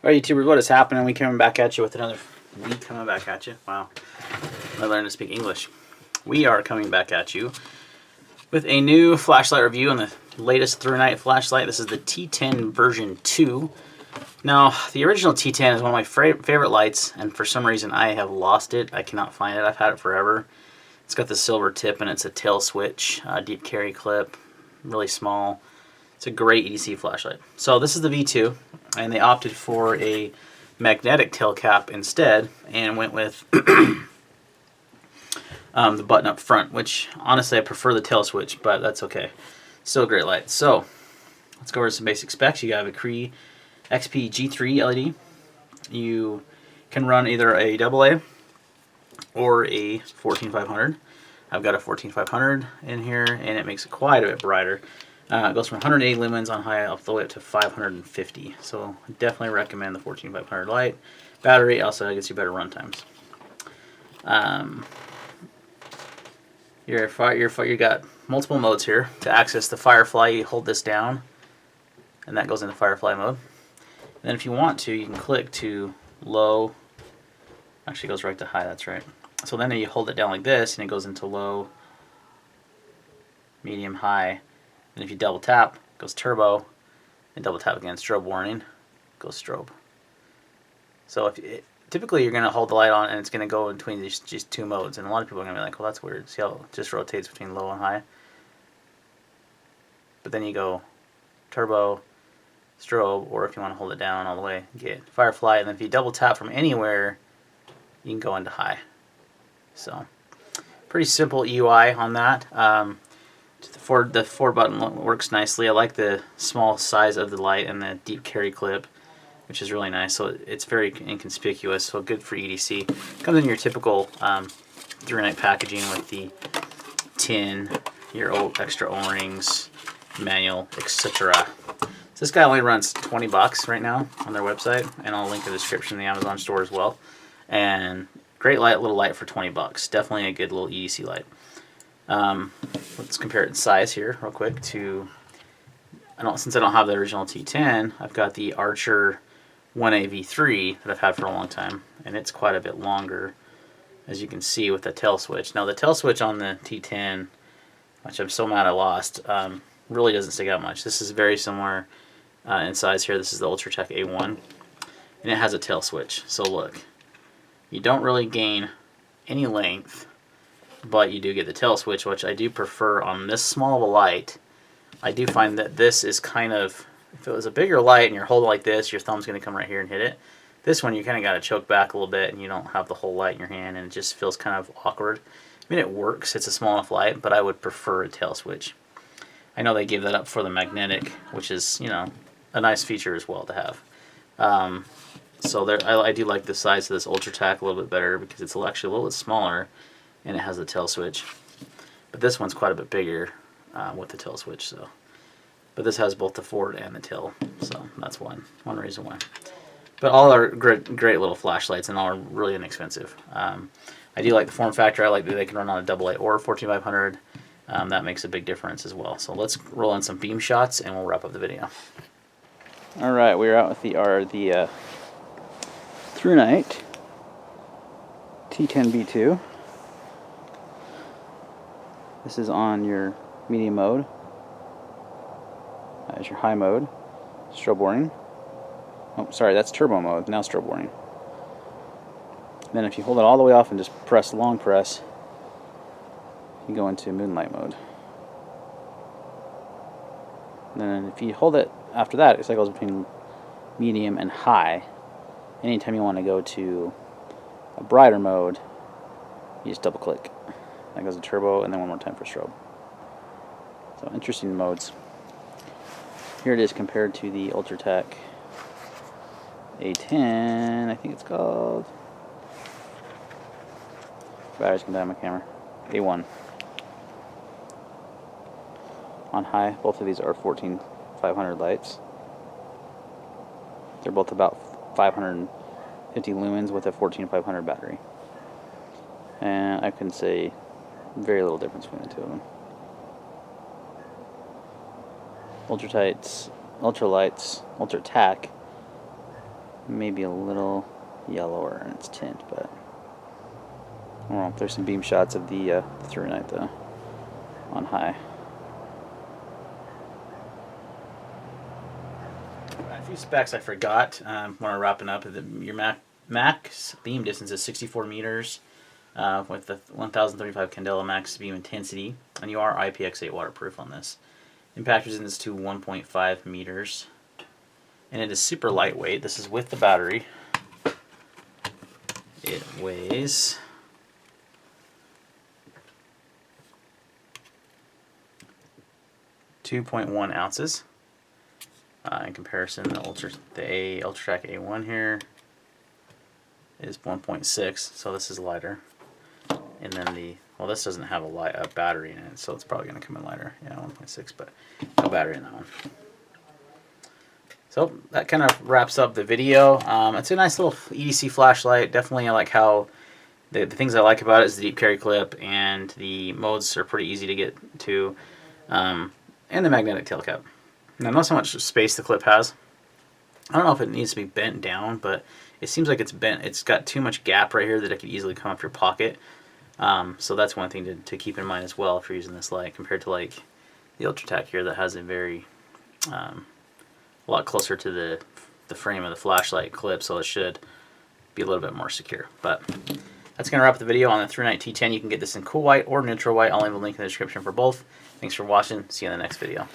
Alright, YouTubers, what is happening? We coming back at you with another week. Coming back at you. Wow. I learned to speak English. We are coming back at you with a new flashlight review on the latest Thrunite flashlight. This is the T10 version 2. Now, the original T10 is one of my favorite lights, and for some reason I have lost it. I cannot find it. I've had it forever. It's got the silver tip, and it's a tail switch, deep carry clip, really small. It's a great EDC flashlight. So this is the V2, and they opted for a magnetic tail cap instead, and went with the button up front, which honestly I prefer the tail switch, but that's okay. Still a great light. So let's go over some basic specs. You have a Cree XP G3 LED. You can run either a AA or a 14500. I've got a 14500 in here, and it makes it quite a bit brighter. It goes from 180 lumens on high up the way up to 550. So I definitely recommend the 14500 light. Battery also gets you better run times. You got multiple modes here. To access the Firefly, you hold this down, and that goes into Firefly mode. And then if you want to, you can click to low. Actually, it goes right to high. That's right. So then you hold it down like this, and it goes into low, medium, high. And if you double tap, it goes turbo, and double tap again, strobe warning, it goes strobe. So typically you're going to hold the light on, and it's going to go in between these just two modes. And a lot of people are going to be like, well, that's weird. See how it just rotates between low and high? But then you go turbo, strobe, or if you want to hold it down all the way, get Firefly. And then if you double tap from anywhere, you can go into high. So pretty simple UI on that. The four button works nicely. I like the small size of the light and the deep carry clip, which is really nice. So it's very inconspicuous, so good for EDC. Comes in your typical Thrunite packaging with the tin, your extra O-rings, manual, etc. So this guy only runs $20 right now on their website, and I'll link the description in the Amazon store as well. And great little light for $20. Definitely a good little EDC light. Let's compare it in size here real quick to, since I don't have the original T10, I've got the Archer 1A V3 that I've had for a long time, and it's quite a bit longer, as you can see with the tail switch. Now the tail switch on the T10, which I'm so mad I lost, really doesn't stick out much. This is very similar in size here. This is the Ultratech A1, and it has a tail switch. So look, you don't really gain any length, but you do get the tail switch, which I do prefer on this small of a light. I do find that this is kind of, if it was a bigger light and you're holding like this, your thumb's going to come right here and hit it. This one, you kind of got to choke back a little bit, and you don't have the whole light in your hand, and it just feels kind of awkward. I mean, it works. It's a small enough light, but I would prefer a tail switch. I know they gave that up for the magnetic, which is, you know, a nice feature as well to have. So I do like the size of this Ultratech a little bit better because it's actually a little bit smaller, and it has the tail switch. But this one's quite a bit bigger with the tail switch. So, but this has both the forward and the tail, so that's one reason why. But all are great little flashlights, and all are really inexpensive. I do like the form factor. I like that they can run on a AA or 14500. That makes a big difference as well. So let's roll in some beam shots, and we'll wrap up the video. All right, we're out with the Thrunite t10v2. This is on your medium mode. That is your high mode. Strobe warning. Oh, sorry, that's turbo mode. Now strobe warning. Then if you hold it all the way off and just press long press, you go into moonlight mode. And then if you hold it after that, it cycles between medium and high. Anytime you want to go to a brighter mode, you just double click. That goes to turbo, and then one more time for strobe. So interesting modes. Here it is compared to the Ultratech A10, I think it's called. Batteries can die on my camera. A1. On high, both of these are 14500 lights. They're both about 550 lumens with a 14500 battery. And I can say very little difference between the two of them. Ultralights, Ultratech maybe a little yellower in its tint, but I don't know. There's some beam shots of the Thrunite though on high. A few specs I forgot when we're wrapping up. Your max beam distance is 64 meters with the 1035 candela max beam intensity, and you are IPX8 waterproof on this. Impact resistance to 1.5 meters, and it is super lightweight. This is with the battery. It weighs 2.1 ounces. In comparison, the UltraTrack A1 here is 1.6, so this is lighter. And then well, this doesn't have a battery in it, so it's probably going to come in lighter. Yeah, 1.6, but no battery in that one. So that kind of wraps up the video. It's a nice little EDC flashlight. Definitely, I like how the things I like about it is the deep carry clip, and the modes are pretty easy to get to, and the magnetic tail cap. Now, notice how much space the clip has. I don't know if it needs to be bent down, but it seems like it's bent. It's got too much gap right here that it could easily come off your pocket. So that's one thing to keep in mind as well if you're using this light, compared to like the UltraTac here that has a very a lot closer to the frame of the flashlight clip, so it should be a little bit more secure. But that's going to wrap up the video on the Thrunite T10. You can get this in cool white or neutral white. I'll leave a link in the description for both. Thanks for watching. See you in the next video.